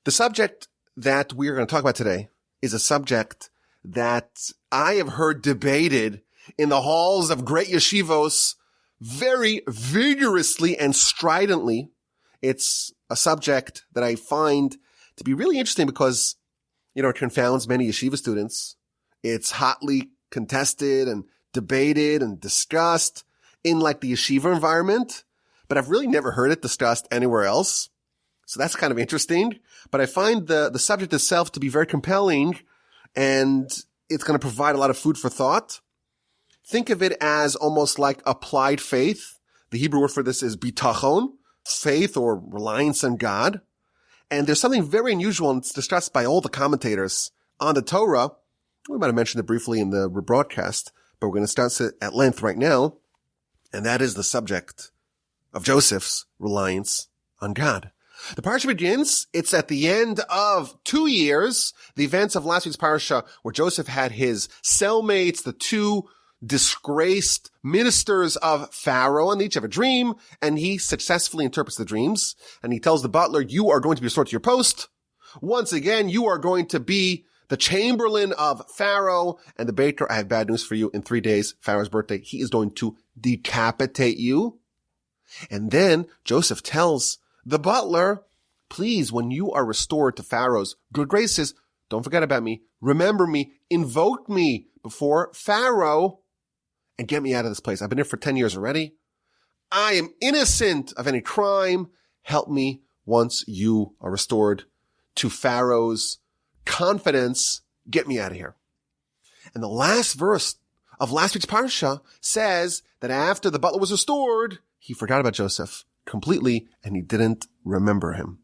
The subject that we are going to talk about today is a subject that I have heard debated in the halls of great yeshivos very vigorously and stridently. It's a subject that I find to be really interesting because, it confounds many yeshiva students. It's hotly contested and debated and discussed in like the yeshiva environment, but I've really never heard it discussed anywhere else. So that's kind of interesting. But I find the subject itself to be very compelling, and it's going to provide a lot of food for thought. Think of it as almost like applied faith. The Hebrew word for this is bitachon, faith or reliance on God. And there's something very unusual, and it's discussed by all the commentators on the Torah. We might have mentioned it briefly in the broadcast, but we're going to discuss it at length right now. And that is the subject of Joseph's reliance on God. The Parsha begins. It's at the end of 2 years, the events of last week's Parsha, where Joseph had his cellmates, the two disgraced ministers of Pharaoh, and they each have a dream, and he successfully interprets the dreams, and he tells the butler, you are going to be restored to your post. Once again, you are going to be the chamberlain of Pharaoh, and the baker, I have bad news for you. In 3 days, Pharaoh's birthday, he is going to decapitate you. And then Joseph tells the butler, please, when you are restored to Pharaoh's good graces, don't forget about me. Remember me. Invoke me before Pharaoh and get me out of this place. I've been here for 10 years already. I am innocent of any crime. Help me once you are restored to Pharaoh's confidence. Get me out of here. And the last verse of last week's Parsha says that after the butler was restored, he forgot about Joseph completely and he didn't remember him.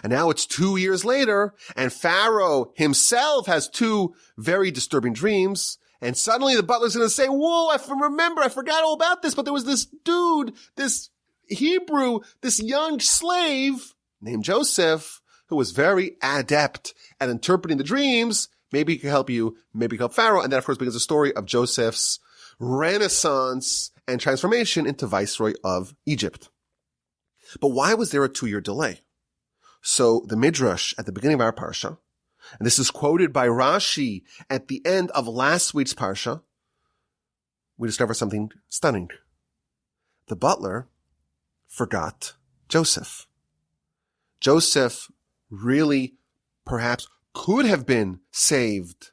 And now it's 2 years later, and Pharaoh himself has two very disturbing dreams. And suddenly the butler's going to say, whoa, I forgot all about this, but there was this dude, this Hebrew, this young slave named Joseph, who was very adept at interpreting the dreams. Maybe he can help you, maybe he can help Pharaoh. And that, of course, begins the story of Joseph's renaissance and transformation into viceroy of Egypt. But why was there a 2-year delay? So the Midrash at the beginning of our Parsha, and this is quoted by Rashi at the end of last week's Parsha, we discover something stunning. The butler forgot Joseph. Joseph really perhaps could have been saved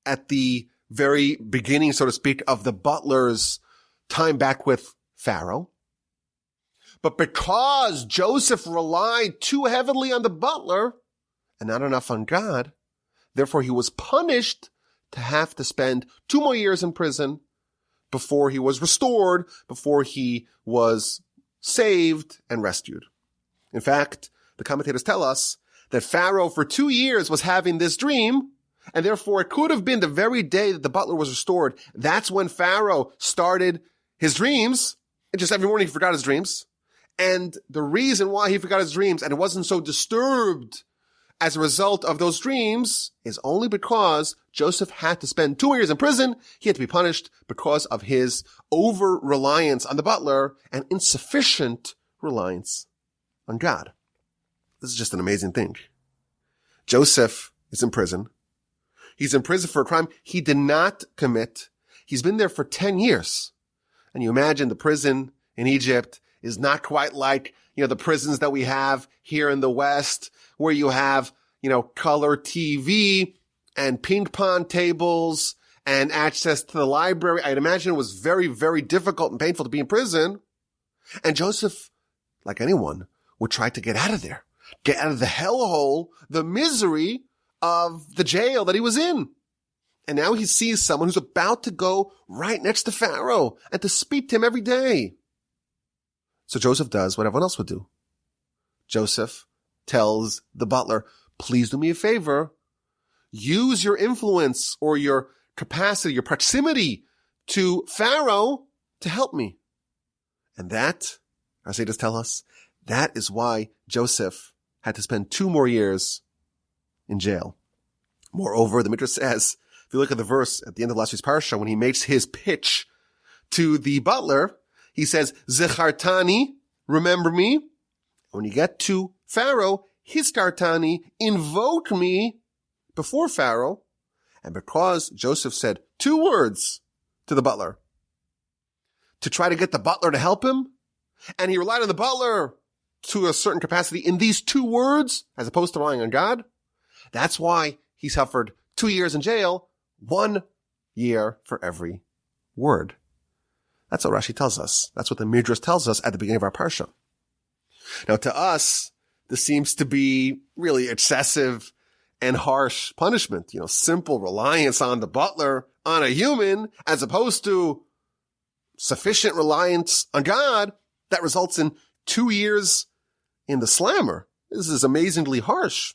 at the very beginning, so to speak, of the butler's time back with Pharaoh. But because Joseph relied too heavily on the butler and not enough on God, therefore he was punished to have to spend 2 more years in prison before he was restored, before he was saved and rescued. In fact, the commentators tell us that Pharaoh for 2 years was having this dream, and therefore it could have been the very day that the butler was restored. That's when Pharaoh started his dreams, and just every morning he forgot his dreams. And the reason why he forgot his dreams and it wasn't so disturbed as a result of those dreams is only because Joseph had to spend 2 years in prison. He had to be punished because of his over-reliance on the butler and insufficient reliance on God. This is just an amazing thing. Joseph is in prison. He's in prison for a crime he did not commit. He's been there for 10 years. And you imagine the prison in Egypt is not quite like, the prisons that we have here in the West, where you have, color TV and ping pong tables and access to the library. I'd imagine it was very, very difficult and painful to be in prison. And Joseph, like anyone, would try to get out of there, get out of the hellhole, the misery of the jail that he was in. And now he sees someone who's about to go right next to Pharaoh and to speak to him every day. So Joseph does what everyone else would do. Joseph tells the butler, please do me a favor. Use your influence or your capacity, your proximity to Pharaoh to help me. And that, our sages tell us, that is why Joseph had to spend 2 more years in jail. Moreover, the Midrash says, if you look at the verse at the end of last week's Parsha, when he makes his pitch to the butler, he says, Zechartani, remember me. When you get to Pharaoh, histartani, invoke me before Pharaoh. And because Joseph said 2 words to the butler to try to get the butler to help him, and he relied on the butler to a certain capacity in these 2 words, as opposed to relying on God, that's why he suffered 2 years in jail, 1 year for every word. That's what Rashi tells us. That's what the Midrash tells us at the beginning of our Parsha. Now, to us, this seems to be really excessive and harsh punishment. Simple reliance on the butler, on a human, as opposed to sufficient reliance on God that results in 2 years in the slammer. This is amazingly harsh.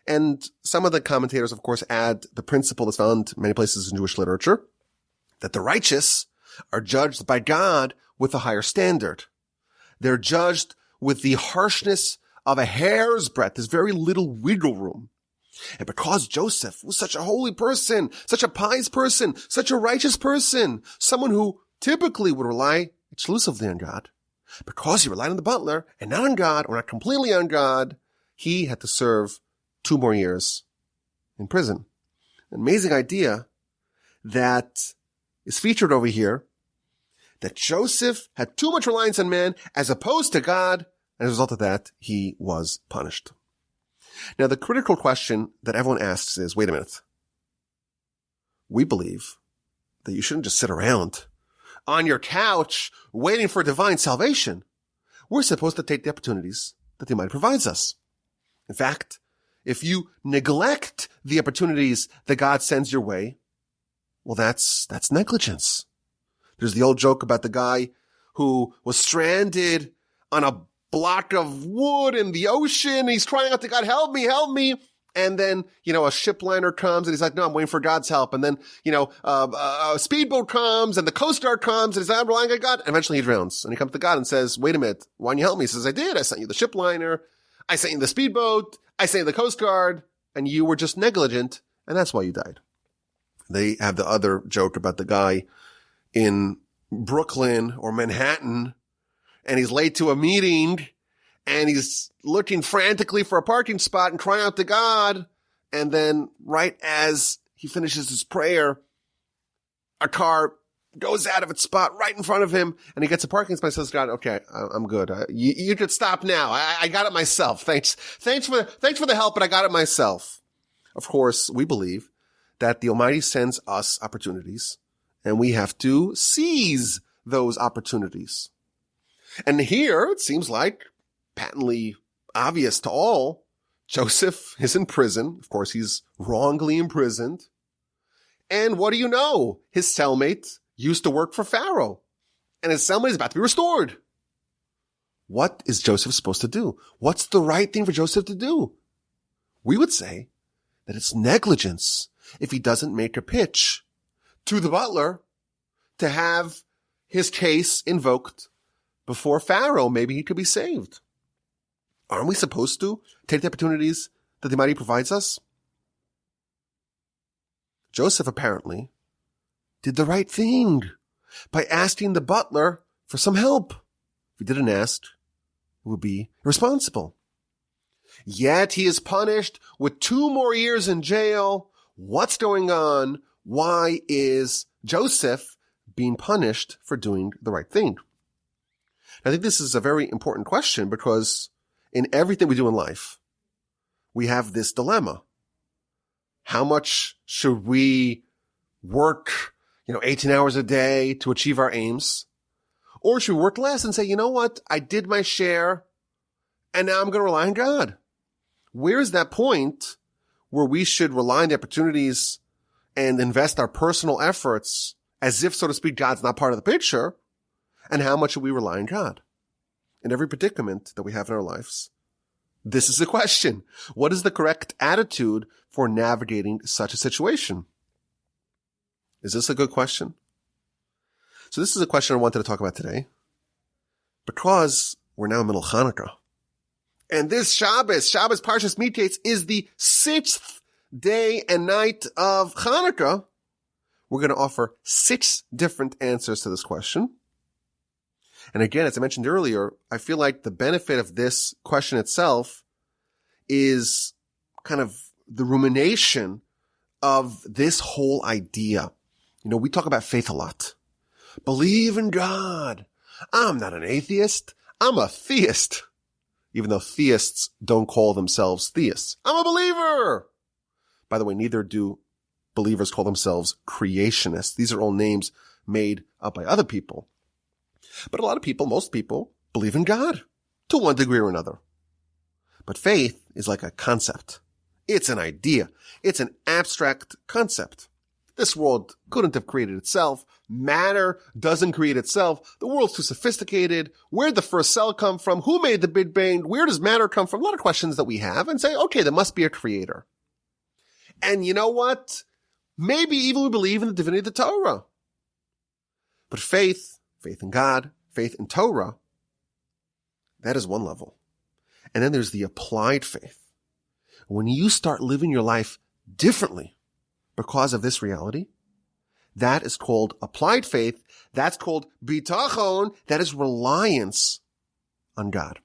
And some of the commentators, of course, add the principle that's found many places in Jewish literature, that the righteous are judged by God with a higher standard. They're judged with the harshness of a hair's breadth. There's very little wiggle room. And because Joseph was such a holy person, such a pious person, such a righteous person, someone who typically would rely exclusively on God, because he relied on the butler and not on God, or not completely on God, he had to serve 2 more years in prison. An amazing idea that is featured over here, that Joseph had too much reliance on man as opposed to God, and as a result of that, he was punished. Now, the critical question that everyone asks is, wait a minute. We believe that you shouldn't just sit around on your couch waiting for divine salvation. We're supposed to take the opportunities that the Almighty provides us. In fact, if you neglect the opportunities that God sends your way, well, that's negligence. There's the old joke about the guy who was stranded on a block of wood in the ocean. He's crying out to God, help me, help me. And then, a ship liner comes and he's like, no, I'm waiting for God's help. And then, a speedboat comes and the Coast Guard comes and he's like, I'm relying on God. And eventually he drowns. And he comes to God and says, wait a minute, why didn't you help me? He says, I did. I sent you the ship liner. I sent you the speedboat. I sent you the Coast Guard. And you were just negligent. And that's why you died. They have the other joke about the guy in Brooklyn or Manhattan, and he's late to a meeting, and he's looking frantically for a parking spot and crying out to God. And then right as he finishes his prayer, a car goes out of its spot right in front of him, and he gets a parking spot and says, God, okay, I'm good. You could stop now. I got it myself. Thanks for the help, but I got it myself. Of course, we believe that the Almighty sends us opportunities, and we have to seize those opportunities. And here, it seems like patently obvious to all, Joseph is in prison. Of course, he's wrongly imprisoned. And what do you know? His cellmate used to work for Pharaoh, and his cellmate is about to be restored. What is Joseph supposed to do? What's the right thing for Joseph to do? We would say that it's negligence if he doesn't make a pitch to the butler to have his case invoked before Pharaoh. Maybe he could be saved. Aren't we supposed to take the opportunities that the Almighty provides us? Joseph apparently did the right thing by asking the butler for some help. If he didn't ask, it would be irresponsible. Yet he is punished with 2 more years in jail. What's going on? Why is Joseph being punished for doing the right thing? I think this is a very important question, because in everything we do in life, we have this dilemma. How much should we work, 18 hours a day to achieve our aims? Or should we work less and say, you know what? I did my share, and now I'm going to rely on God. Where is that point where we should rely on the opportunities and invest our personal efforts as if, so to speak, God's not part of the picture? And how much should we rely on God? In every predicament that we have in our lives, this is the question. What is the correct attitude for navigating such a situation? Is this a good question? So this is a question I wanted to talk about today, because we're now in the middle of Hanukkah. And this Shabbos Parshas Mikeitz, is the 6th day and night of Hanukkah. We're going to offer 6 different answers to this question. And again, as I mentioned earlier, I feel like the benefit of this question itself is kind of the rumination of this whole idea. We talk about faith a lot. Believe in God. I'm not an atheist. I'm a theist. Even though theists don't call themselves theists. I'm a believer. By the way, neither do believers call themselves creationists. These are all names made up by other people. But a lot of people, most people, believe in God to one degree or another. But faith is like a concept. It's an idea. It's an abstract concept. This world couldn't have created itself. Matter doesn't create itself. The world's too sophisticated. Where'd the first cell come from? Who made the Big Bang? Where does matter come from? A lot of questions that we have and say, okay, there must be a creator. And you know what? Maybe even we believe in the divinity of the Torah. But faith in God, faith in Torah, that is one level. And then there's the applied faith. When you start living your life differently because of this reality, that is called applied faith. That's called bitachon. That is reliance on God.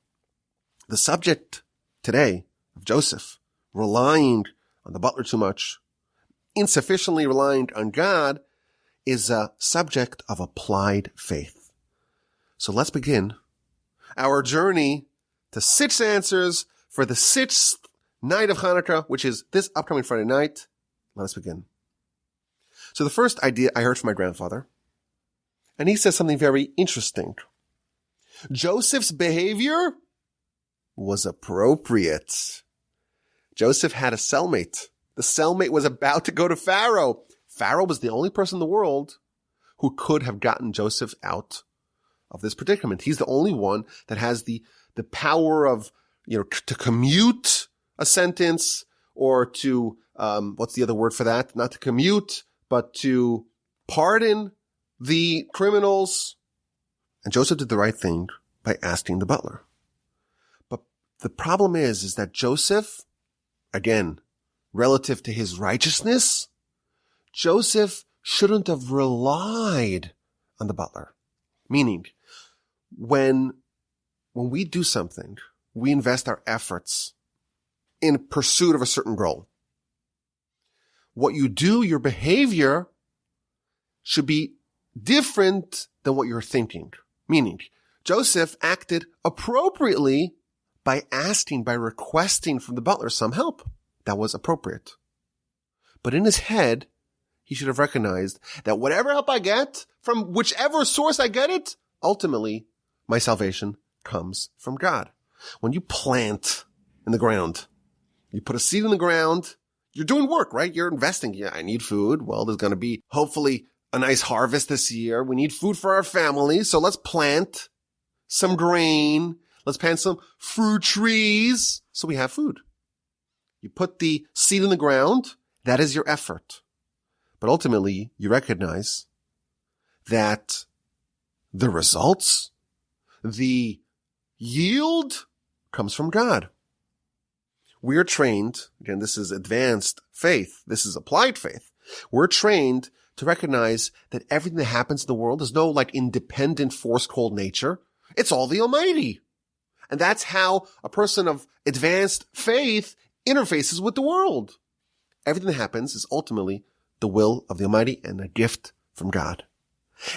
The subject today of Joseph, relying on the butler too much, insufficiently relying on God, is a subject of applied faith. So let's begin our journey to 6 answers for the 6th night of Hanukkah, which is this upcoming Friday night. Let us begin. So the first idea I heard from my grandfather, and he says something very interesting. Joseph's behavior was appropriate. Joseph had a cellmate. The cellmate was about to go to Pharaoh. Pharaoh was the only person in the world who could have gotten Joseph out of this predicament. He's the only one that has the power of, to commute a sentence or to, what's the other word for that? Not to commute, but to pardon the criminals. And Joseph did the right thing by asking the butler. But the problem is that Joseph, again, relative to his righteousness, Joseph shouldn't have relied on the butler. Meaning, when we do something, we invest our efforts in pursuit of a certain goal. What you do, your behavior, should be different than what you're thinking. Meaning, Joseph acted appropriately by requesting from the butler some help. That was appropriate. But in his head, he should have recognized that whatever help I get, from whichever source I get it, ultimately, my salvation comes from God. When you plant in the ground, you put a seed in the ground, you're doing work, right? You're investing. Yeah, I need food. Well, there's going to be hopefully a nice harvest this year. We need food for our family. So let's plant some grain. Let's plant some fruit trees so we have food. You put the seed in the ground. That is your effort. But ultimately, you recognize that the results, the yield comes from God. We're trained, again, this is advanced faith. This is applied faith. We're trained to recognize that everything that happens in the world, there's no independent force called nature. It's all the Almighty. And that's how a person of advanced faith interfaces with the world. Everything that happens is ultimately the will of the Almighty and a gift from God.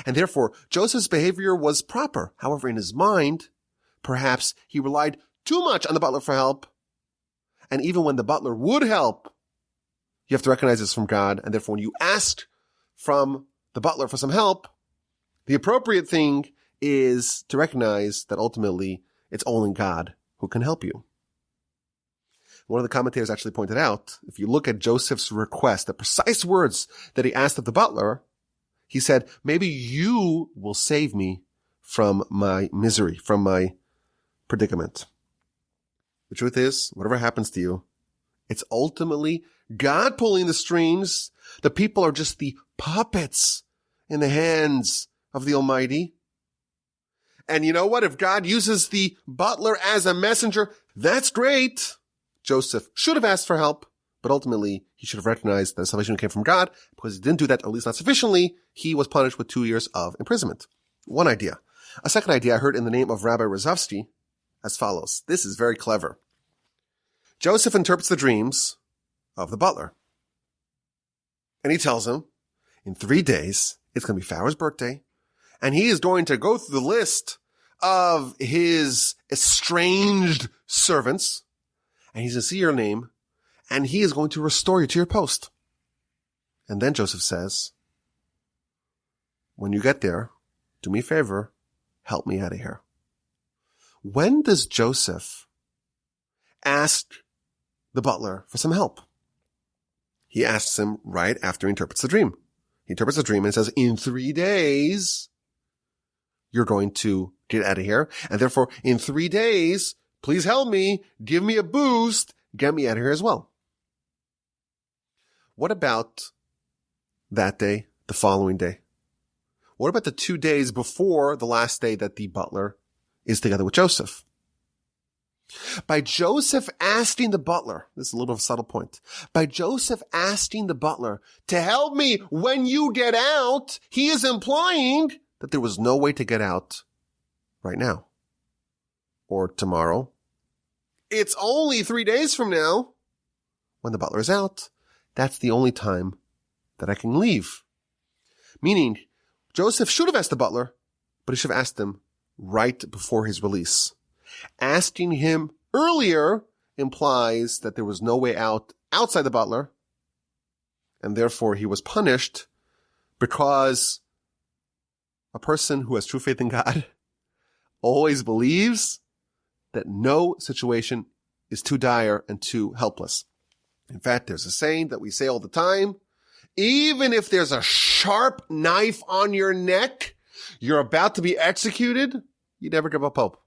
And therefore, Joseph's behavior was proper. However, in his mind, perhaps he relied too much on the butler for help. And even when the butler would help, you have to recognize this from God. And therefore, when you asked from the butler for some help, the appropriate thing is to recognize that ultimately it's only God who can help you. One of the commentators actually pointed out, if you look at Joseph's request, the precise words that he asked of the butler, he said, maybe you will save me from my misery, from my predicament. The truth is, whatever happens to you, it's ultimately God pulling the strings. The people are just the puppets in the hands of the Almighty. And you know what? If God uses the butler as a messenger, that's great. Joseph should have asked for help, but ultimately he should have recognized that salvation came from God. Because he didn't do that, at least not sufficiently, he was punished with 2 years of imprisonment. One idea. A second idea I heard in the name of Rabbi Rozovsky as follows. This is very clever. Joseph interprets the dreams of the butler. And he tells him, in 3 days, it's going to be Pharaoh's birthday, and he is going to go through the list of his estranged servants, and he's going to see your name, and he is going to restore you to your post. And then Joseph says, when you get there, do me a favor, help me out of here. When does Joseph ask the butler for some help? He asks him right after he interprets the dream. He interprets the dream and says, in 3 days, you're going to get out of here. And therefore, in 3 days, please help me, give me a boost, get me out of here as well. What about that day, the following day? What about the 2 days before the last day that the butler is together with Joseph? By Joseph asking the butler, this is a little of a subtle point, by Joseph asking the butler to help me when you get out, he is implying that there was no way to get out right now or tomorrow. It's only 3 days from now when the butler is out. That's the only time that I can leave. Meaning, Joseph should have asked the butler, but he should have asked him right before his release. Asking him earlier implies that there was no way out outside the butler, and therefore he was punished because a person who has true faith in God always believes that no situation is too dire and too helpless. In fact, there's a saying that we say all the time, even if there's a sharp knife on your neck, you're about to be executed, you never give up hope.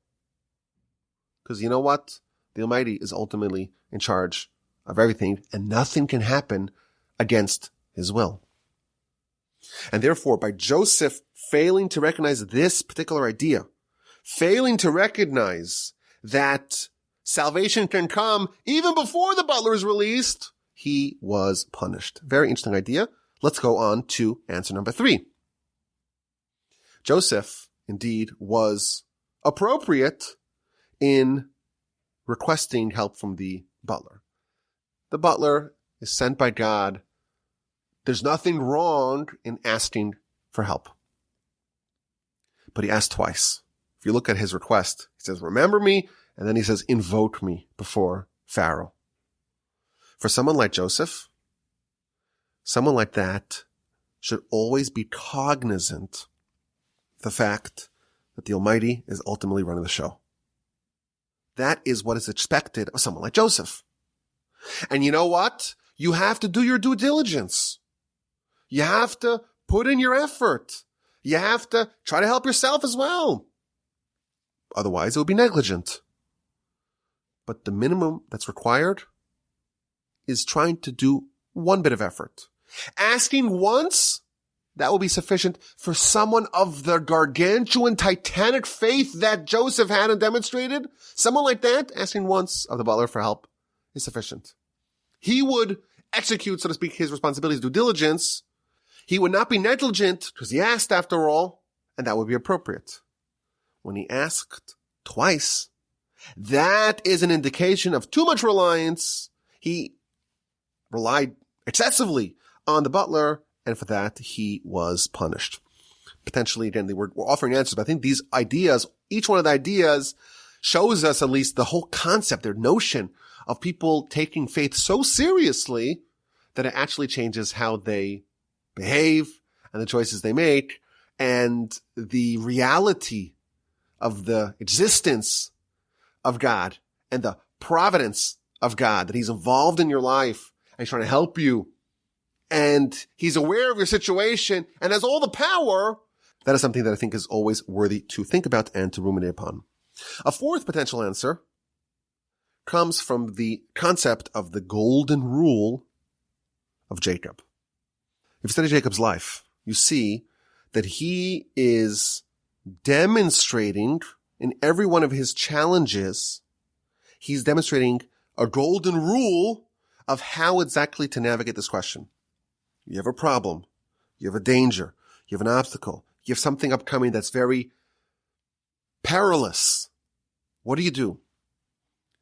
Because you know what? The Almighty is ultimately in charge of everything, and nothing can happen against his will. And therefore, by Joseph failing to recognize this particular idea, failing to recognize that salvation can come even before the butler is released, he was punished. Very interesting idea. Let's go on to answer number 3. Joseph, indeed, was appropriate in requesting help from the butler. The butler is sent by God. There's nothing wrong in asking for help. But he asked twice. If you look at his request, he says, remember me, and then he says, invoke me before Pharaoh. For someone like Joseph, someone like that should always be cognizant of the fact that the Almighty is ultimately running the show. That is what is expected of someone like Joseph. And you know what? You have to do your due diligence. You have to put in your effort. You have to try to help yourself as well. Otherwise, it would be negligent. But the minimum that's required is trying to do one bit of effort. Asking once, that will be sufficient for someone of the gargantuan, titanic faith that Joseph had and demonstrated. Someone like that, asking once of the butler for help is sufficient. He would execute, so to speak, his responsibilities, due diligence. He would not be negligent because he asked after all, and that would be appropriate. When he asked twice, that is an indication of too much reliance. He relied excessively on the butler, and for that, he was punished. Potentially, again, we're offering answers, but I think these ideas, each one of the ideas shows us at least the whole concept, their notion of people taking faith so seriously that it actually changes how they behave and the choices they make and the reality of the existence of God and the providence of God, that he's involved in your life and he's trying to help you. And he's aware of your situation and has all the power. That is something that I think is always worthy to think about and to ruminate upon. A fourth potential answer comes from the concept of the golden rule of Jacob. If you study Jacob's life, you see that he is demonstrating in every one of his challenges, he's demonstrating a golden rule of how exactly to navigate this question. You have a problem. You have a danger. You have an obstacle. You have something upcoming that's very perilous. What do?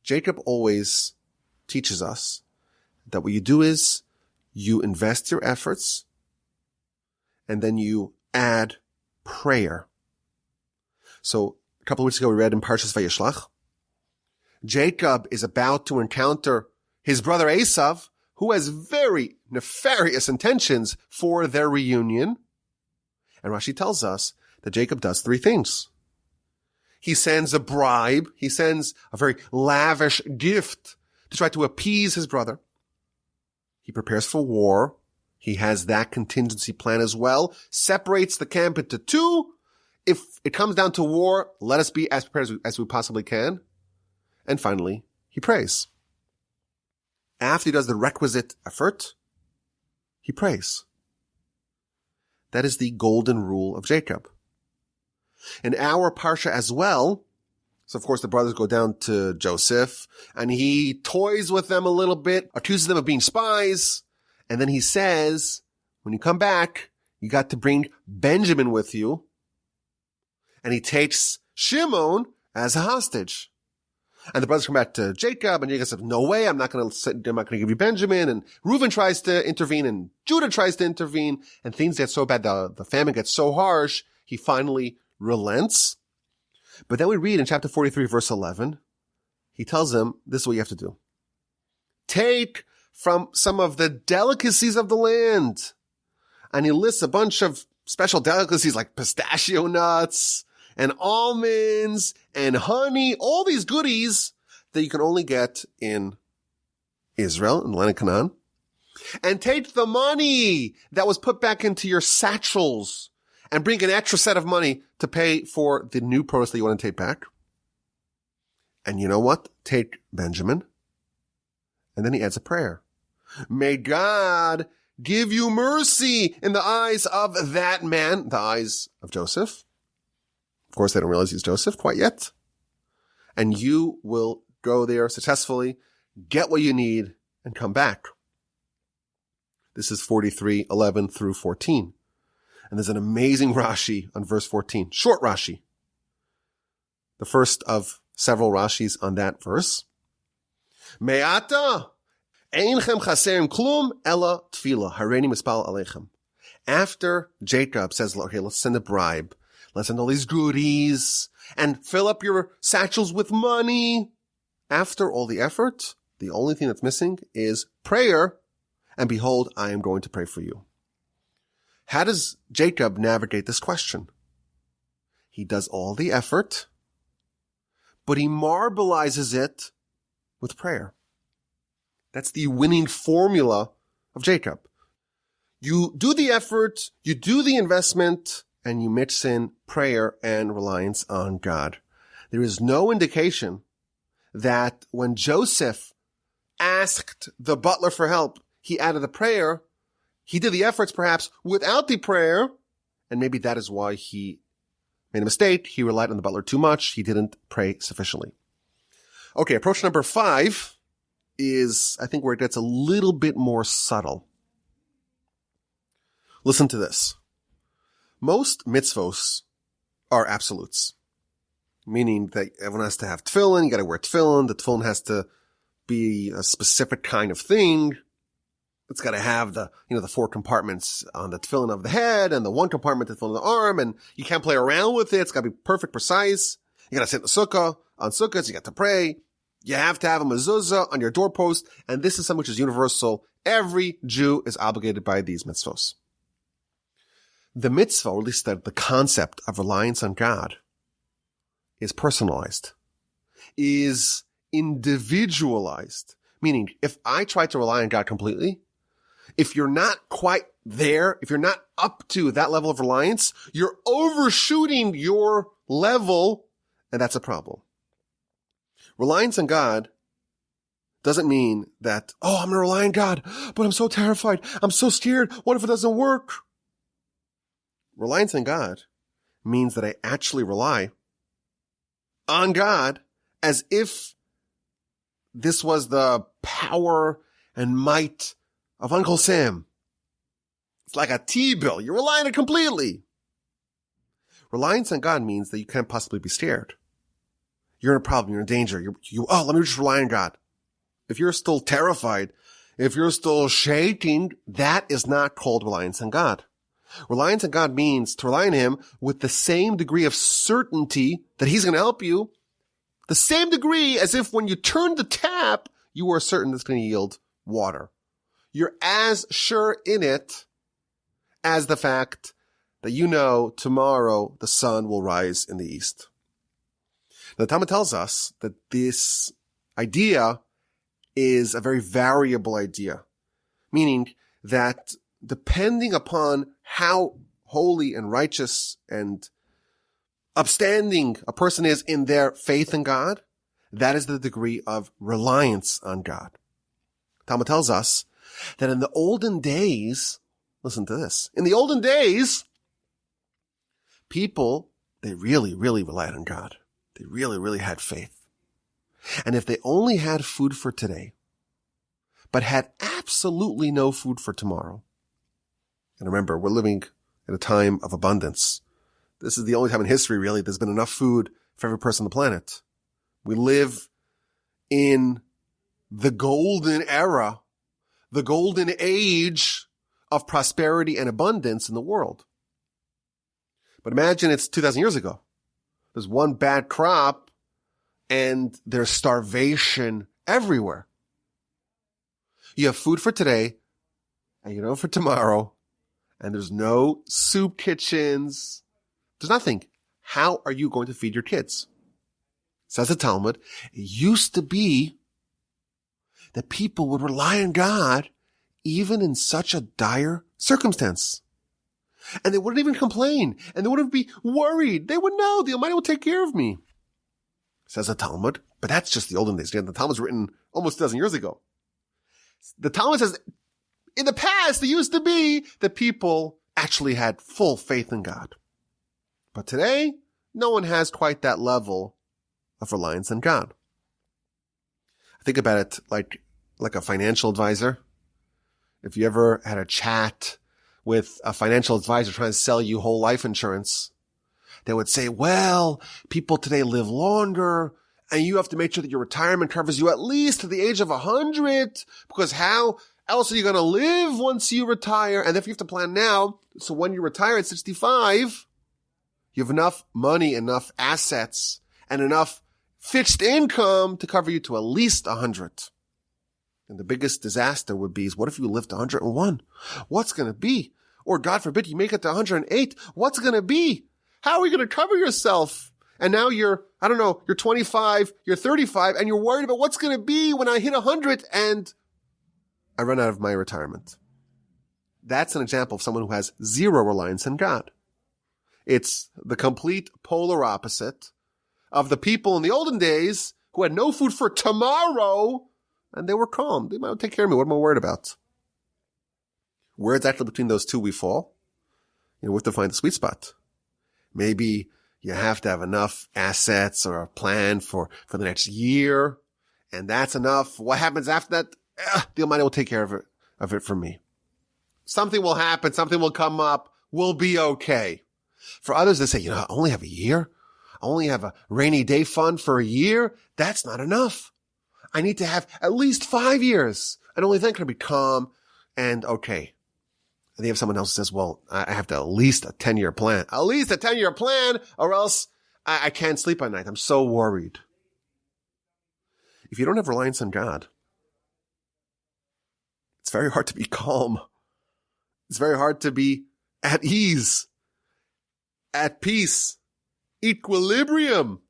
Jacob always teaches us that what you do is you invest your efforts and then you add prayer. So a couple of weeks ago, we read in Parsha Vayishlach, Jacob is about to encounter his brother Esav, who has very nefarious intentions for their reunion. And Rashi tells us that Jacob does three things. He sends a bribe. He sends a very lavish gift to try to appease his brother. He prepares for war. He has that contingency plan as well. Separates the camp into two. If it comes down to war, let us be as prepared as we possibly can. And finally, he prays. After he does the requisite effort, he prays. That is the golden rule of Jacob. In our Parsha as well, so of course the brothers go down to Joseph, and he toys with them a little bit, accuses them of being spies, and then he says, when you come back, you got to bring Benjamin with you, and he takes Shimon as a hostage. And the brothers come back to Jacob, and Jacob says, no way, I'm not going to give you Benjamin. And Reuben tries to intervene, and Judah tries to intervene, and things get so bad, the famine gets so harsh, he finally relents. But then we read in chapter 43, verse 11, he tells them, this is what you have to do. Take from some of the delicacies of the land. And he lists a bunch of special delicacies like pistachio nuts, and almonds, and honey, all these goodies that you can only get in Israel, in the land of Canaan. And take the money that was put back into your satchels and bring an extra set of money to pay for the new produce that you want to take back. And you know what? Take Benjamin. And then he adds a prayer. May God give you mercy in the eyes of that man, the eyes of Joseph. Of course, they don't realize he's Joseph quite yet. And you will go there successfully, get what you need, and come back. This is 43:11 through 14. And there's an amazing Rashi on verse 14. Short Rashi. The first of several Rashis on that verse. Me'ata einchem chaserim klum ela tefila hareini mispal aleichem. After Jacob says, okay, let's send a bribe. Let's send all these goodies and fill up your satchels with money. After all the effort, the only thing that's missing is prayer. And behold, I am going to pray for you. How does Jacob navigate this question? He does all the effort, but he marbleizes it with prayer. That's the winning formula of Jacob. You do the effort, you do the investment, and you mix in prayer and reliance on God. There is no indication that when Joseph asked the butler for help, he added the prayer. He did the efforts perhaps without the prayer, and maybe that is why he made a mistake. He relied on the butler too much. He didn't pray sufficiently. Okay, approach number 5 is, I think, where it gets a little bit more subtle. Listen to this. Most mitzvos are absolutes, meaning that everyone has to have tefillin, you got to wear tefillin, the tefillin has to be a specific kind of thing. It's got to have the 4 compartments on the tefillin of the head and the 1 compartment the tefillin of the arm, and you can't play around with it. It's got to be perfect, precise. You got to sit in the sukkah. On sukkahs, you got to pray. You have to have a mezuzah on your doorpost, and this is something which is universal. Every Jew is obligated by these mitzvos. The mitzvah, or at least the concept of reliance on God, is personalized, is individualized. Meaning, if I try to rely on God completely, if you're not quite there, if you're not up to that level of reliance, you're overshooting your level, and that's a problem. Reliance on God doesn't mean that, I'm going to rely on God, but I'm so terrified. I'm so scared. What if it doesn't work? Reliance on God means that I actually rely on God as if this was the power and might of Uncle Sam. It's like a T-bill. You rely on it completely. Reliance on God means that you can't possibly be scared. You're in a problem. You're in danger. Let me just rely on God. if you're still terrified, if you're still shaking, that is not called reliance on God. Reliance on God means to rely on him with the same degree of certainty that he's going to help you, the same degree as if when you turn the tap, you are certain it's going to yield water. You're as sure in it as the fact that you know tomorrow the sun will rise in the east. Now, the Talmud tells us that this idea is a very variable idea, meaning that depending upon how holy and righteous and upstanding a person is in their faith in God, that is the degree of reliance on God. Talmud tells us that in the olden days, listen to this, in the olden days, people, they really, really relied on God. They really, really had faith. And if they only had food for today, but had absolutely no food for tomorrow, and remember, we're living in a time of abundance. This is the only time in history, really, there's been enough food for every person on the planet. We live in the golden era, the golden age of prosperity and abundance in the world. But imagine it's 2,000 years ago. There's one bad crop and there's starvation everywhere. You have food for today and you know for tomorrow, and there's no soup kitchens. There's nothing. How are you going to feed your kids? Says the Talmud, it used to be that people would rely on God even in such a dire circumstance. And they wouldn't even complain, and they wouldn't be worried. They would know the Almighty will take care of me. Says the Talmud, but that's just the olden days. Again, the Talmud's written almost 2,000 years ago. The Talmud says, in the past, it used to be that people actually had full faith in God. But today, no one has quite that level of reliance on God. I think about it like a financial advisor. If you ever had a chat with a financial advisor trying to sell you whole life insurance, they would say, well, people today live longer, and you have to make sure that your retirement covers you at least to the age of 100, because how else are you going to live once you retire? And if you have to plan now, so when you retire at 65, you have enough money, enough assets, and enough fixed income to cover you to at least 100. And the biggest disaster would be, is what if you lived to 101? What's going to be? Or God forbid, you make it to 108. What's going to be? How are you going to cover yourself? And now you're 25, you're 35, and you're worried about what's going to be when I hit 100 and I run out of my retirement. That's an example of someone who has zero reliance on God. It's the complete polar opposite of the people in the olden days who had no food for tomorrow, and they were calm. They might take care of me. What am I worried about? Where exactly between those two we fall? We have to find the sweet spot. Maybe you have to have enough assets or a plan for the next year, and that's enough. What happens after that? The Almighty will take care of it for me. Something will happen. Something will come up. We'll be okay. For others, they say, I only have a year. I only have a rainy day fund for a year. That's not enough. I need to have at least 5 years. And only then can I be calm and okay. And they have someone else who says, well, I have to at least a 10-year plan. At least a 10-year plan, or else I can't sleep at night. I'm so worried. If you don't have reliance on God, it's very hard to be calm. It's very hard to be at ease, at peace, equilibrium.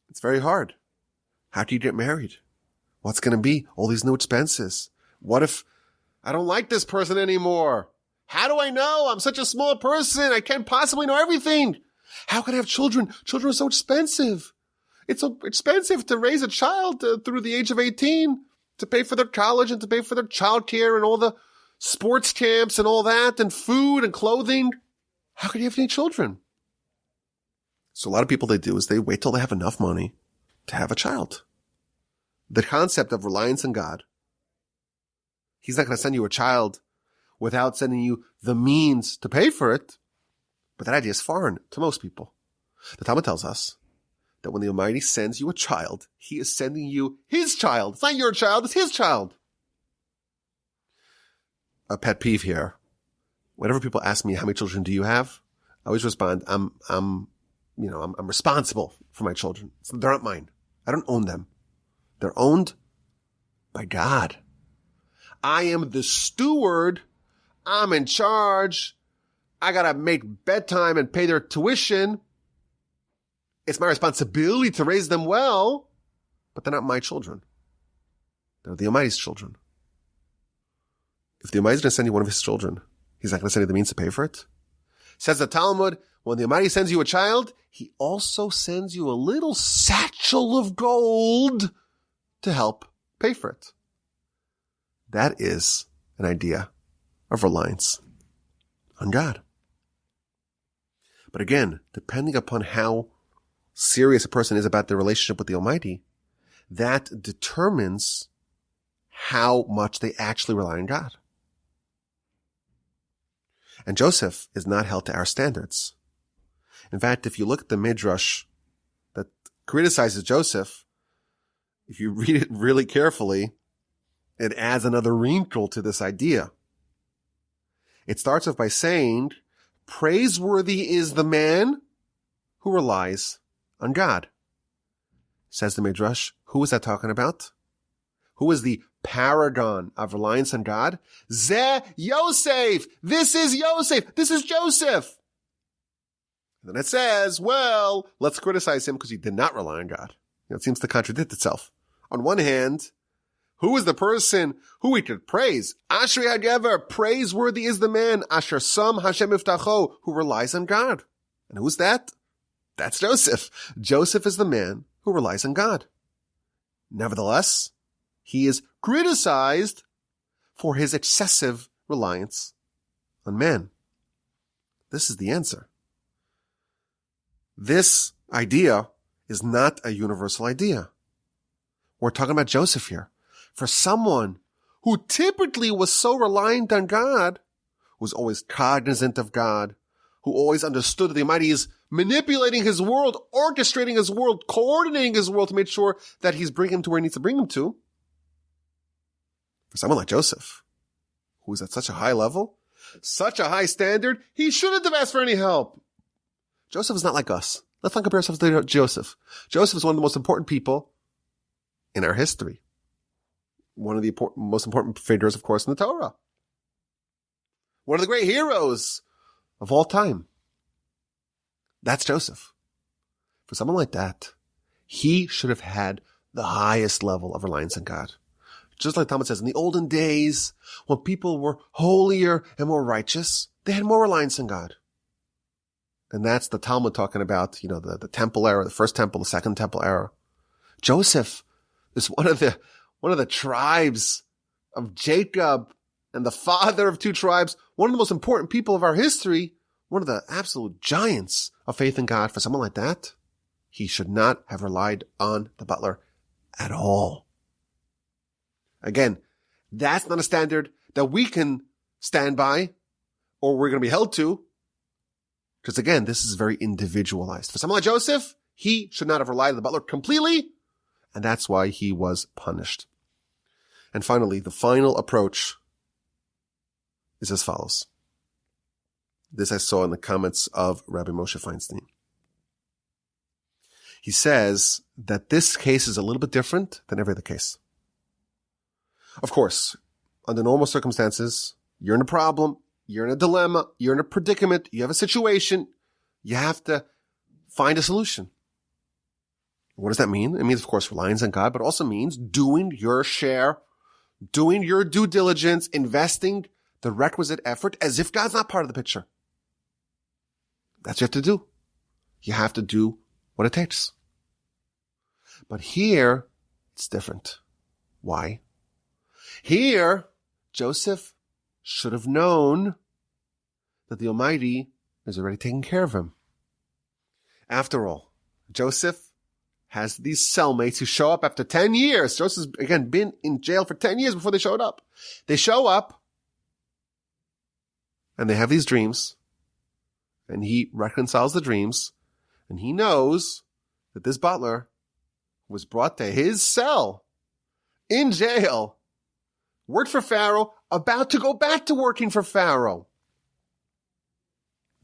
It's very hard. How do you get married? What's going to be? All these new expenses. What if I don't like this person anymore? How do I know? I'm such a small person. I can't possibly know everything. How can I have children? Children are so expensive. It's so expensive to raise a child through the age of 18, to pay for their college and to pay for their childcare and all the sports camps and all that, and food and clothing. How can you have any children? So a lot of people, they do is they wait till they have enough money to have a child. The concept of reliance on God, he's not going to send you a child without sending you the means to pay for it. But that idea is foreign to most people. The Talmud tells us that when the Almighty sends you a child, he is sending you his child. It's not your child, it's his child. A pet peeve here. Whenever people ask me, how many children do you have? I always respond, I'm responsible for my children. They're not mine. I don't own them. They're owned by God. I am the steward. I'm in charge. I gotta make bedtime and pay their tuition. It's my responsibility to raise them well, but they're not my children. They're the Almighty's children. If the Almighty's going to send you one of his children, he's not going to send you the means to pay for it. Says the Talmud, when the Almighty sends you a child, he also sends you a little satchel of gold to help pay for it. That is an idea of reliance on God. But again, depending upon how serious a person is about their relationship with the Almighty, that determines how much they actually rely on God. And Joseph is not held to our standards. In fact, if you look at the Midrash that criticizes Joseph, if you read it really carefully, it adds another wrinkle to this idea. It starts off by saying, praiseworthy is the man who relies on God. Says the Midrash, who is that talking about? Who is the paragon of reliance on God? Ze Yosef. This is Yosef. This is Joseph. And then it says, well, let's criticize him because he did not rely on God. It seems to contradict itself. On one hand, who is the person who we could praise? Ashri Hagever, praiseworthy is the man, Asher Sam Hashem Iftacho, who relies on God. And who's that? That's Joseph. Joseph is the man who relies on God. Nevertheless, he is criticized for his excessive reliance on man. This is the answer. This idea is not a universal idea. We're talking about Joseph here. For someone who typically was so reliant on God, who was always cognizant of God, who always understood that the Almighty is manipulating his world, orchestrating his world, coordinating his world to make sure that he's bringing him to where he needs to bring him to. For someone like Joseph, who is at such a high level, such a high standard, he shouldn't have asked for any help. Joseph is not like us. Let's not compare ourselves to Joseph. Joseph is one of the most important people in our history. One of the most important figures, of course, in the Torah. One of the great heroes of all time. That's Joseph. For someone like that, he should have had the highest level of reliance on God. Just like Talmud says, in the olden days, when people were holier and more righteous, they had more reliance on God. And that's the Talmud talking about, the temple era, the first temple, the second temple era. Joseph is one of the tribes of Jacob and the father of two tribes, one of the most important people of our history, one of the absolute giants of faith in God. For someone like that, he should not have relied on the butler at all. Again, that's not a standard that we can stand by or we're going to be held to. Because again, this is very individualized. For someone like Joseph, he should not have relied on the butler completely. And that's why he was punished. And finally, the final approach is as follows. This I saw in the comments of Rabbi Moshe Feinstein. He says that this case is a little bit different than every other case. Of course, under normal circumstances, you're in a problem, you're in a dilemma, you're in a predicament, you have a situation, you have to find a solution. What does that mean? It means, of course, reliance on God, but also means doing your share, doing your due diligence, investing the requisite effort as if God's not part of the picture. That's what you have to do. You have to do what it takes. But here, it's different. Why? Here, Joseph should have known that the Almighty is already taking care of him. After all, Joseph has these cellmates who show up after 10 years. Joseph's, again, been in jail for 10 years before they showed up. They show up, and they have these dreams, and he reconciles the dreams, and he knows that this butler was brought to his cell in jail, worked for Pharaoh, about to go back to working for Pharaoh.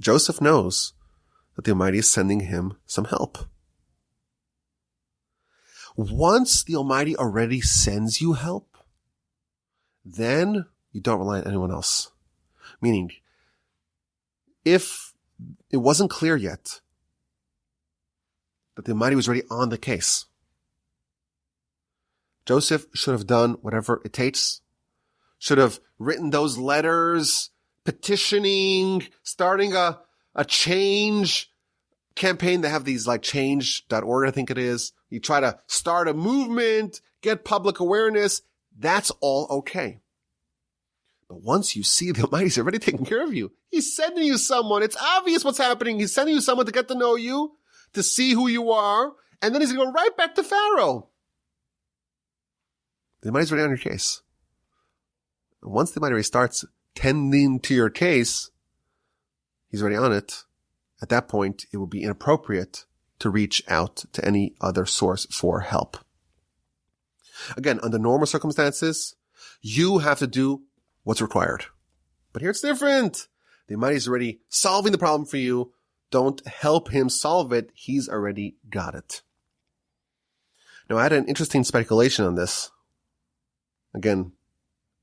Joseph knows that the Almighty is sending him some help. Once the Almighty already sends you help, then you don't rely on anyone else. Meaning, if it wasn't clear yet that the Almighty was already on the case, Joseph should have done whatever it takes, should have written those letters, petitioning, starting a change campaign. They have these like change.org, I think it is. You try to start a movement, get public awareness. That's all okay. But once you see the Almighty's already taking care of you, He's sending you someone. It's obvious what's happening. He's sending you someone to get to know you, to see who you are, and then He's going to go right back to Pharaoh. The Almighty's already on your case. And once the Almighty already starts tending to your case, He's already on it. At that point, it will be inappropriate to reach out to any other source for help. Again, under normal circumstances, you have to do what's required. But here it's different. The Almighty is already solving the problem for you. Don't help Him solve it. He's already got it. Now, I had an interesting speculation on this. Again,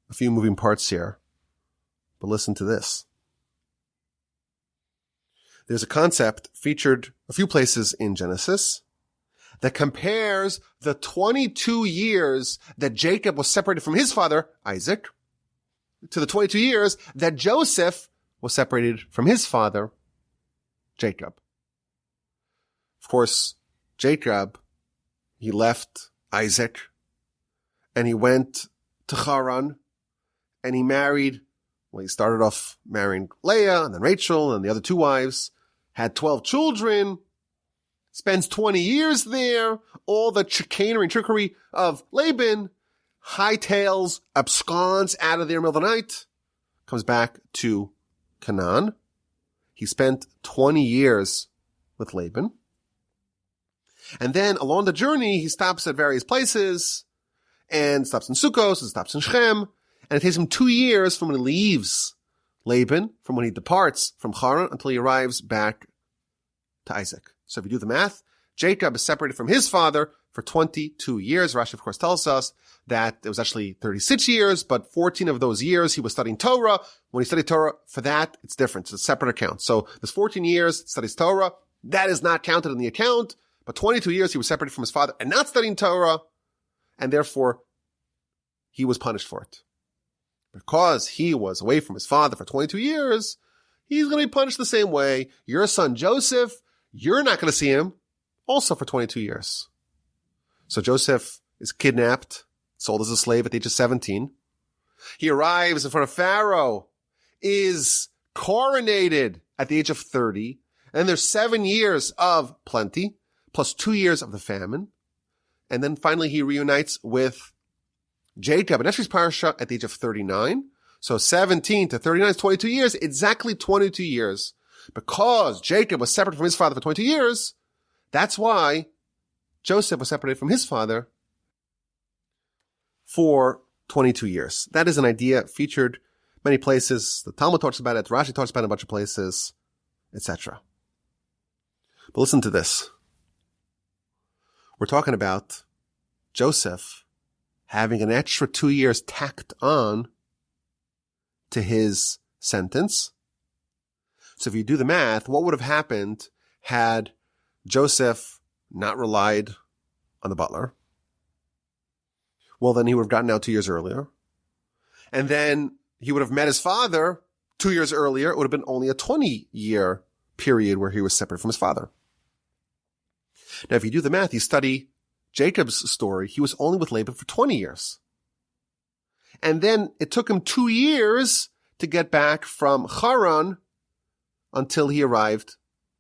a few moving parts here. But listen to this. There's a concept featured a few places in Genesis that compares the 22 years that Jacob was separated from his father, Isaac, to the 22 years that Joseph was separated from his father, Jacob. Of course, Jacob, he left Isaac and he went to Haran and he married, well, he started off marrying Leah and then Rachel and the other two wives, had 12 children, spends 20 years there, all the chicanery and trickery of Laban, hightails, absconds out of there in the middle of the night, comes back to Canaan. He spent 20 years with Laban. And then along the journey, he stops at various places and stops in Sukkos and stops in Shechem. And it takes him 2 years from when he leaves Laban, from when he departs from Haran until he arrives back to Isaac. So if you do the math, Jacob is separated from his father for 22 years. Rashi, of course, tells us that it was actually 36 years, but 14 of those years he was studying Torah. When he studied Torah, for that, it's different. It's a separate account. So there's 14 years, studies Torah. That is not counted in the account. But 22 years he was separated from his father and not studying Torah. And therefore, he was punished for it. Because he was away from his father for 22 years, he's going to be punished the same way. Your son Joseph, you're not going to see him also for 22 years. So Joseph is kidnapped, sold as a slave at the age of 17. He arrives in front of Pharaoh, is coronated at the age of 30. And there's 7 years of plenty, plus 2 years of the famine. And then finally he reunites with Jacob in Esri's Parsha at the age of 39. So 17 to 39 is 22 years, exactly 22 years. Because Jacob was separated from his father for 22 years, that's why Joseph was separated from his father for 22 years. That is an idea featured many places. The Talmud talks about it, Rashi talks about it in a bunch of places, etc. But listen to this. We're talking about Joseph having an extra 2 years tacked on to his sentence. So if you do the math, what would have happened had Joseph not relied on the butler? Well, then he would have gotten out 2 years earlier. And then he would have met his father 2 years earlier. It would have been only a 20-year period where he was separate from his father. Now, if you do the math, you study Jacob's story, he was only with Laban for 20 years. And then it took him 2 years to get back from Haran until he arrived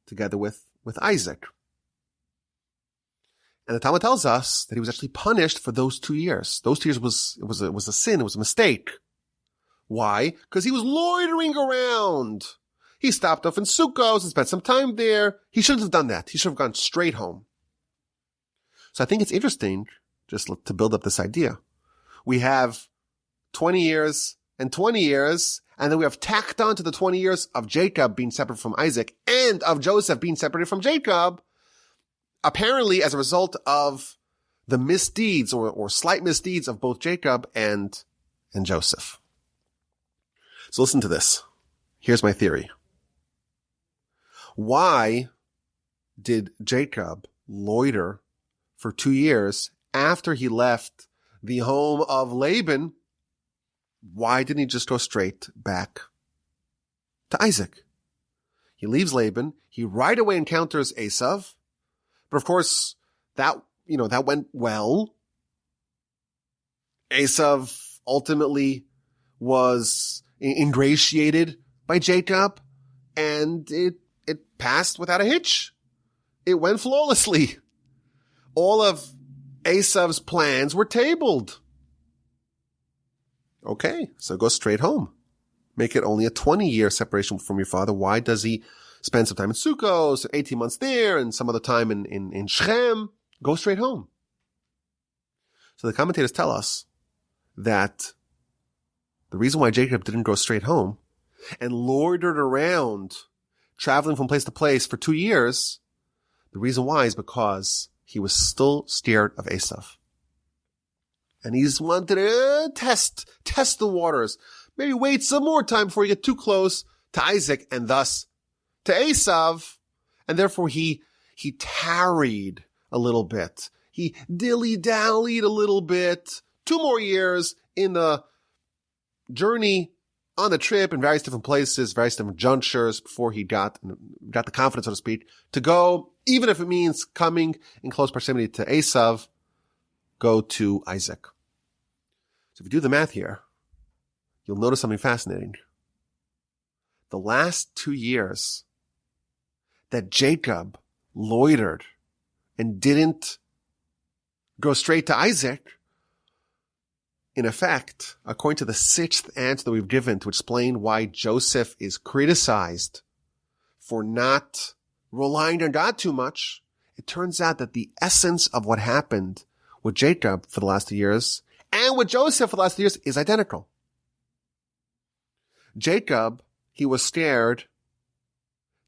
together with Isaac. And the Talmud tells us that he was actually punished for those 2 years. Those 2 years was a sin, it was a mistake. Why? Because he was loitering around. He stopped off in Sukkos and spent some time there. He shouldn't have done that. He should have gone straight home. So I think it's interesting just to build up this idea. We have 20 years and 20 years, and then we have tacked on to the 20 years of Jacob being separate from Isaac and of Joseph being separated from Jacob, apparently as a result of the misdeeds or slight misdeeds of both Jacob and Joseph. So listen to this. Here's my theory. Why did Jacob loiter for 2 years after he left the home of Laban? Why didn't he just go straight back to Isaac? He leaves Laban. He right away encounters Esav. But of course, that went well. Esav ultimately was ingratiated by Jacob, and it passed without a hitch. It went flawlessly. All of Esav's plans were tabled. Okay, so go straight home. Make it only a 20-year separation from your father. Why does he spend some time in Sukkot, 18 months there, and some other time in Shechem? Go straight home. So the commentators tell us that the reason why Jacob didn't go straight home and loitered around, traveling from place to place for 2 years, the reason why is because he was still scared of Esav. And he's wanted to test the waters. Maybe wait some more time before you get too close to Isaac and thus to Esav. And therefore he tarried a little bit. He dilly-dallied a little bit. 2 more years in the journey, on the trip, in various different places, various different junctures before he got the confidence, so to speak, to go, even if it means coming in close proximity to Esav, go to Isaac. So if you do the math here, you'll notice something fascinating. The last 2 years that Jacob loitered and didn't go straight to Isaac, in effect, according to the 6th answer that we've given to explain why Joseph is criticized for not relying on God too much, it turns out that the essence of what happened with Jacob for the last 2 years and with Joseph for the last 2 years is identical. Jacob, he was scared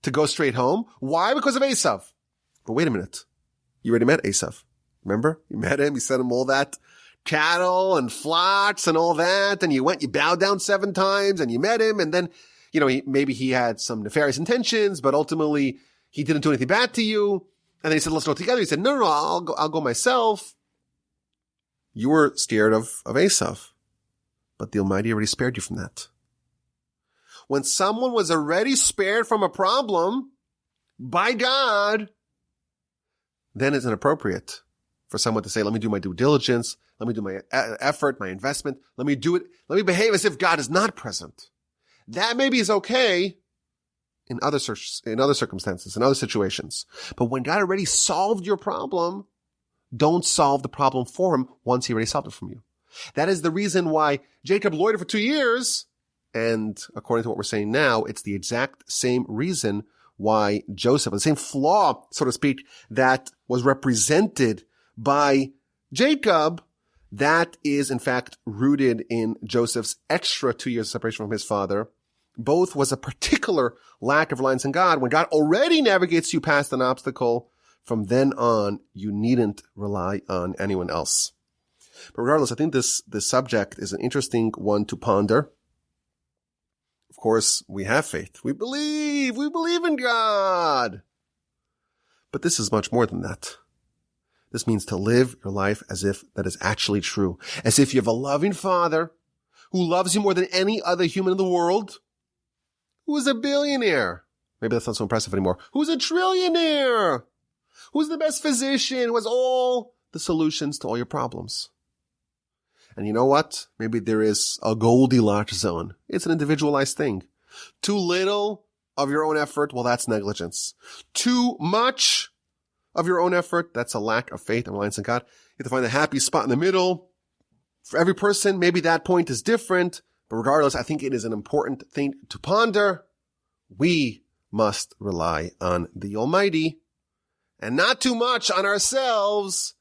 to go straight home. Why? Because of Esav. But wait a minute. You already met Esav. Remember? You met him. You sent him all that cattle and flocks and all that. And you bowed down 7 times and you met him. And then, maybe he had some nefarious intentions, but ultimately he didn't do anything bad to you. And then he said, let's go together. He said, no, I'll go myself. You were scared of Esav, but the Almighty already spared you from that. When someone was already spared from a problem by God, then it's inappropriate for someone to say, let me do my due diligence, let me do my effort, my investment, let me do it, let me behave as if God is not present. That maybe is okay in other circumstances, in other situations. But when God already solved your problem, don't solve the problem for him once he already solved it from you. That is the reason why Jacob loitered for 2 years. And according to what we're saying now, it's the exact same reason why Joseph, the same flaw, so to speak, that was represented by Jacob, that is in fact rooted in Joseph's extra 2 years of separation from his father. Both was a particular lack of reliance on God. When God already navigates you past an obstacle, from then on, you needn't rely on anyone else. But regardless, I think this subject is an interesting one to ponder. Of course, we have faith. We believe in God. But this is much more than that. This means to live your life as if that is actually true. As if you have a loving Father who loves you more than any other human in the world, who is a billionaire. Maybe that's not so impressive anymore. Who's a trillionaire. Who's the best physician, who has all the solutions to all your problems. And you know what? Maybe there is a Goldilocks zone. It's an individualized thing. Too little of your own effort, well, that's negligence. Too much of your own effort, that's a lack of faith and reliance on God. You have to find a happy spot in the middle. For every person, maybe that point is different. But regardless, I think it is an important thing to ponder. We must rely on the Almighty and not too much on ourselves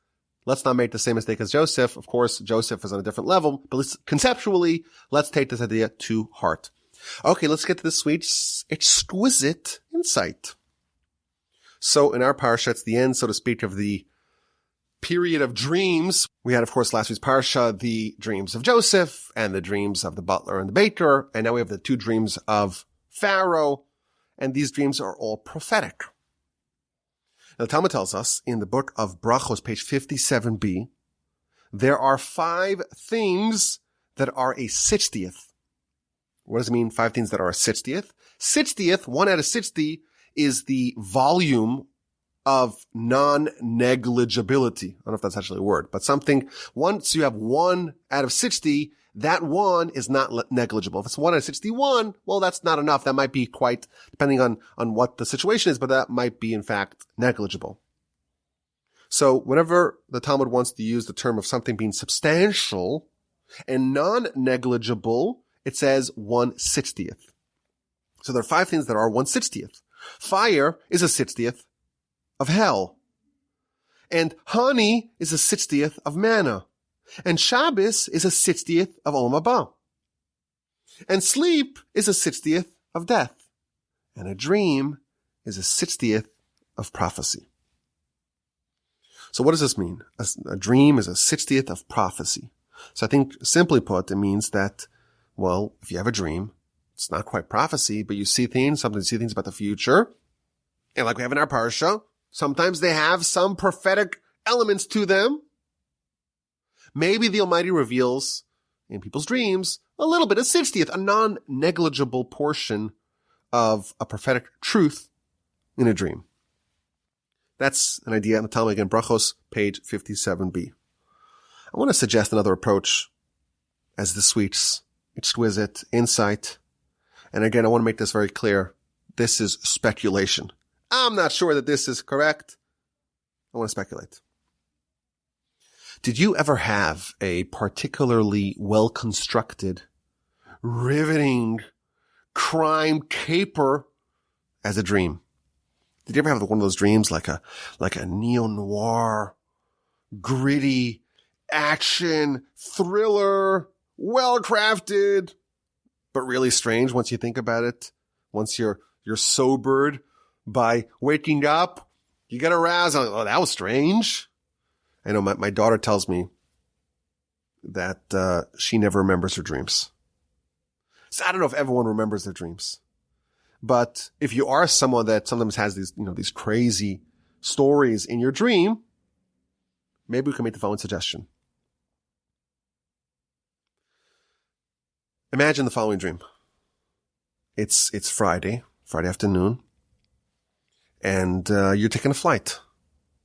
let's not make the same mistake as Joseph. Of course, Joseph is on a different level, but conceptually, let's take this idea to heart. Okay, let's get to the sweet, exquisite insight. So in our Parsha, it's the end, so to speak, of the period of dreams. We had, of course, last week's Parsha, the dreams of Joseph and the dreams of the butler and the baker. And now we have the 2 dreams of Pharaoh. And these dreams are all prophetic. Now, the Talmud tells us in the book of Brachos, page 57b, there are 5 things that are a 60th. What does it mean, 5 things that are a 60th? 60th, 1 out of 60, is the volume of non-negligibility. I don't know if that's actually a word, but something, once you have 1 out of 60, that 1 is not negligible. If it's 1 out of 61, well, that's not enough. That might be quite, depending on what the situation is, but that might be, in fact, negligible. So whenever the Talmud wants to use the term of something being substantial and non-negligible, it says 1/60th. So there are 5 things that are 1/60th. Fire is a 60th of hell. And honey is a 60th of manna. And Shabbos is a 60th of Olam Haba. And sleep is a 60th of death. And a dream is a 60th of prophecy. So what does this mean? A dream is a 60th of prophecy. So I think, simply put, it means that, well, if you have a dream, it's not quite prophecy, but you see things about the future. And like we have in our Parsha, sometimes they have some prophetic elements to them. Maybe the Almighty reveals in people's dreams a little bit, a 60th, a non-negligible portion of a prophetic truth in a dream. That's an idea in the Talmud, again, Brachos, page 57b. I want to suggest another approach as the sweet, exquisite insight. And again, I want to make this very clear. This is speculation. I'm not sure that this is correct. I want to speculate. Did you ever have a particularly well-constructed, riveting crime caper as a dream? Did you ever have one of those dreams like a neo-noir, gritty, action, thriller, well-crafted, but really strange once you think about it? Once you're sobered by waking up, you get aroused. Oh, that was strange. I know my daughter tells me that she never remembers her dreams. So I don't know if everyone remembers their dreams. But if you are someone that sometimes has these crazy stories in your dream, maybe we can make the following suggestion. Imagine the following dream. It's Friday afternoon, and you're taking a flight.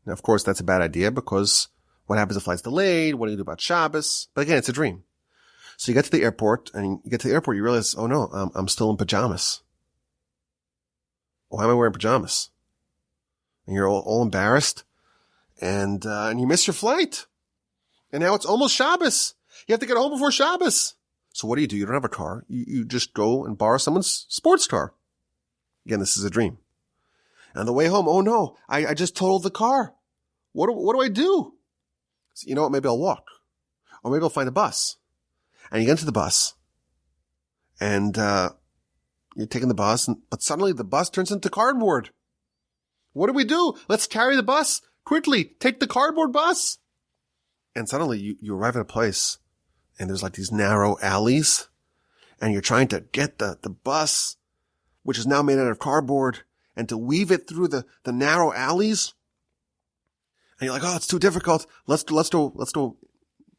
Now, of course, that's a bad idea because what happens if the flight's delayed? What do you do about Shabbos? But again, it's a dream. So you get to the airport, and you realize, oh no, I'm still in pajamas. Why am I wearing pajamas? And you're all embarrassed, and you miss your flight. And now it's almost Shabbos. You have to get home before Shabbos. So what do? You don't have a car. You just go and borrow someone's sports car. Again, this is a dream. And on the way home, oh no, I just totaled the car. What do I do? So, you know what? Maybe I'll walk. Or maybe I'll find a bus. And you get into the bus. And you're taking the bus, but suddenly the bus turns into cardboard. What do we do? Let's carry the bus. Quickly, take the cardboard bus. And suddenly you arrive at a place, and there's like these narrow alleys, and you're trying to get the bus, which is now made out of cardboard, and to weave it through the narrow alleys. And you're like, oh, it's too difficult. Let's go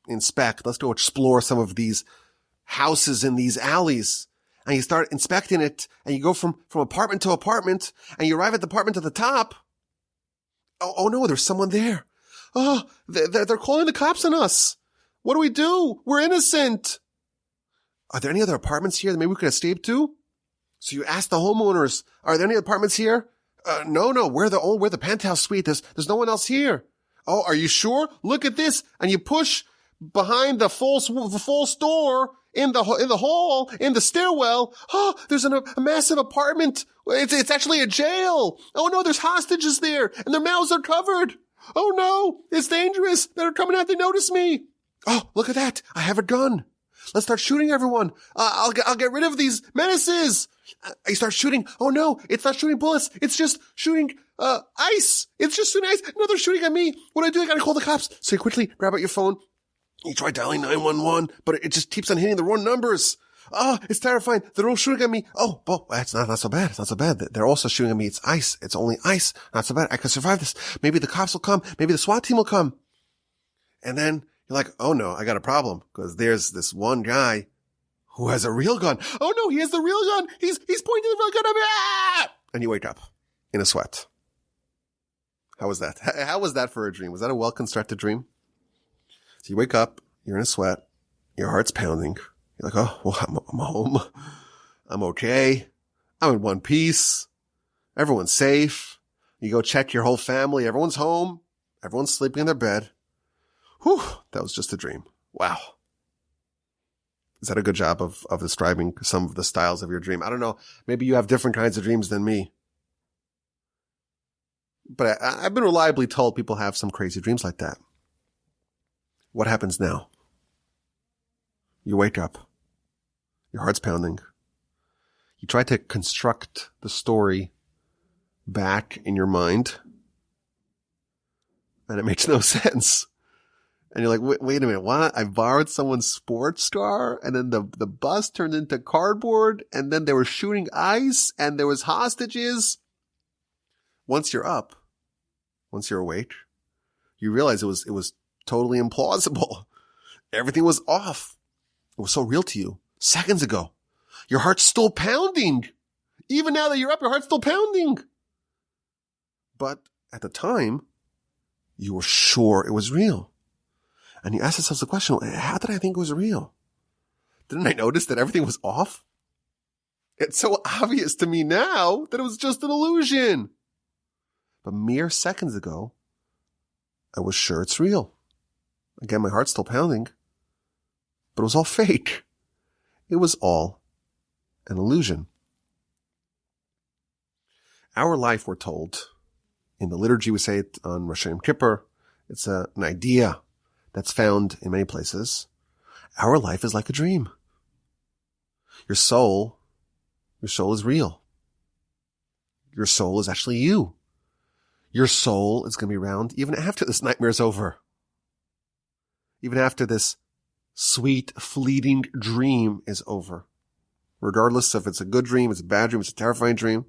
inspect. Let's go explore some of these houses in these alleys. And you start inspecting it, and you go from apartment to apartment, and you arrive at the apartment at the top. Oh no, there's someone there. Oh, they're calling the cops on us. What do we do? We're innocent. Are there any other apartments here that maybe we could escape to? So you ask the homeowners, are there any apartments here? No, we're the penthouse suite. There's no one else here. Oh, are you sure? Look at this. And you push behind the false door in the hall, in the stairwell. Oh, there's a massive apartment. It's actually a jail. Oh no, there's hostages there and their mouths are covered. Oh no, it's dangerous. They're coming out. They notice me. Oh, look at that. I have a gun. Let's start shooting everyone. I'll get rid of these menaces. I start shooting. Oh no, it's not shooting bullets. It's just shooting, ice. It's just shooting ice. No, they're shooting at me. What do? I gotta call the cops. So you quickly grab out your phone. You try dialing 911, but it just keeps on hitting the wrong numbers. Oh, it's terrifying. They're all shooting at me. Oh, well, that's not so bad. It's not so bad. They're also shooting at me. It's ice. It's only ice. Not so bad. I can survive this. Maybe the cops will come. Maybe the SWAT team will come. And then you're like, oh no, I got a problem, because there's this one guy who has a real gun. Oh no, he has the real gun. He's pointing the real gun at me. Ah! And you wake up in a sweat. How was that? How was that for a dream? Was that a well-constructed dream? So you wake up, you're in a sweat, your heart's pounding. You're like, oh, well, I'm home. I'm okay. I'm in one piece. Everyone's safe. You go check your whole family. Everyone's home. Everyone's sleeping in their bed. Whew, that was just a dream. Wow. Is that a good job of describing some of the styles of your dream? I don't know. Maybe you have different kinds of dreams than me. But I've been reliably told people have some crazy dreams like that. What happens now? You wake up. Your heart's pounding. You try to construct the story back in your mind, and it makes no sense. And you're like, wait a minute, what? I borrowed someone's sports car, and then the bus turned into cardboard, and then they were shooting ice, and there was hostages. Once you're up, once you're awake, you realize it was totally implausible. Everything was off. It was so real to you. Seconds ago. Your heart's still pounding. Even now that you're up, your heart's still pounding. But at the time, you were sure it was real. And you ask yourself the question, how did I think it was real? Didn't I notice that everything was off? It's so obvious to me now that it was just an illusion. But mere seconds ago, I was sure it's real. Again, my heart's still pounding. But it was all fake. It was all an illusion. Our life, we're told, in the liturgy we say it on Rosh Hashanah Kippur, it's an idea that's found in many places. Our life is like a dream. Your soul is real. Your soul is actually you. Your soul is going to be around even after this nightmare is over. Even after this sweet, fleeting dream is over. Regardless if it's a good dream, it's a bad dream, it's a terrifying dream.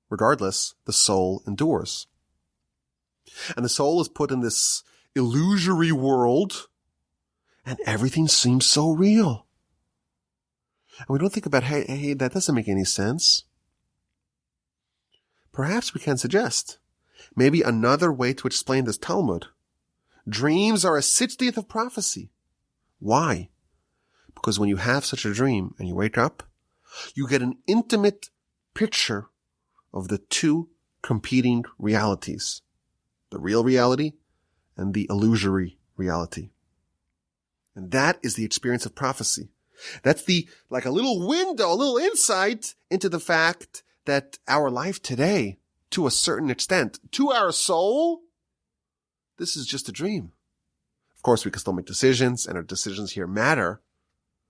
Regardless, the soul endures. And the soul is put in this illusory world, and everything seems so real. And we don't think about, hey, that doesn't make any sense. Perhaps we can suggest maybe another way to explain this Talmud. Dreams are a 60th of prophecy. Why? Because when you have such a dream and you wake up, you get an intimate picture of the two competing realities, the real reality and the illusory reality. And that is the experience of prophecy. That's like a little window, a little insight into the fact that our life today, to a certain extent, to our soul, this is just a dream. Of course, we can still make decisions, and our decisions here matter.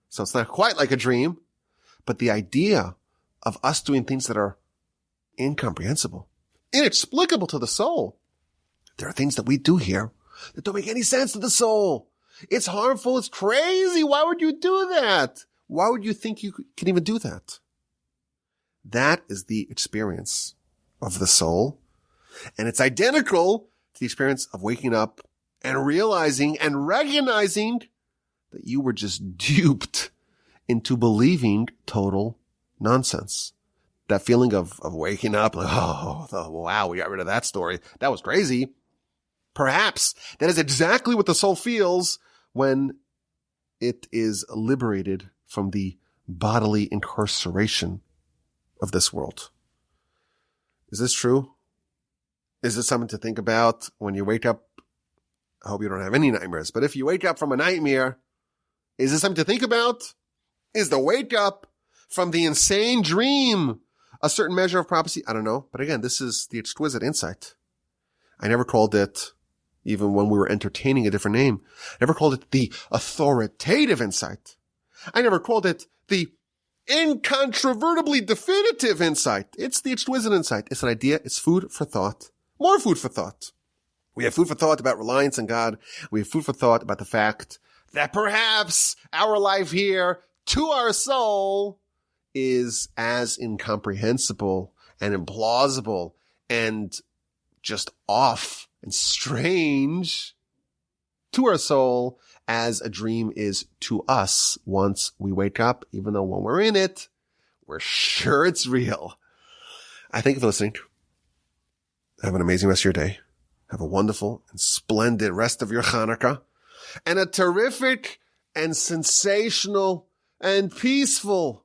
So it's not quite like a dream, but the idea of us doing things that are incomprehensible, inexplicable to the soul. There are things that we do here that don't make any sense to the soul. It's harmful. It's crazy. Why would you do that? Why would you think you can even do that? That is the experience of the soul. And it's identical to the experience of waking up and realizing and recognizing that you were just duped into believing total nonsense. That feeling of waking up, like, oh, wow, we got rid of that story. That was crazy. Perhaps that is exactly what the soul feels when it is liberated from the bodily incarceration of this world. Is this true? Is this something to think about when you wake up? I hope you don't have any nightmares, but if you wake up from a nightmare, is this something to think about? Is the wake up from the insane dream a certain measure of prophecy? I don't know. But again, this is the exquisite insight. I never called it, even when we were entertaining a different name, I never called it the authoritative insight. I never called it the incontrovertibly definitive insight. It's the exquisite insight. It's an idea. It's food for thought. More food for thought. We have food for thought about reliance on God. We have food for thought about the fact that perhaps our life here to our soul is as incomprehensible and implausible and just off and strange to our soul as a dream is to us once we wake up, even though when we're in it, we're sure it's real. I thank you for listening. Have an amazing rest of your day. Have a wonderful and splendid rest of your Hanukkah and a terrific and sensational and peaceful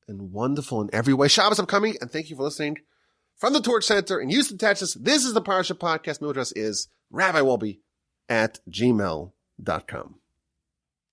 and wonderful in every way Shabbos upcoming. And thank you for listening from the Torch Center in Houston, Texas. This is the Parsha podcast. My address is rabbiwolbe@gmail.com.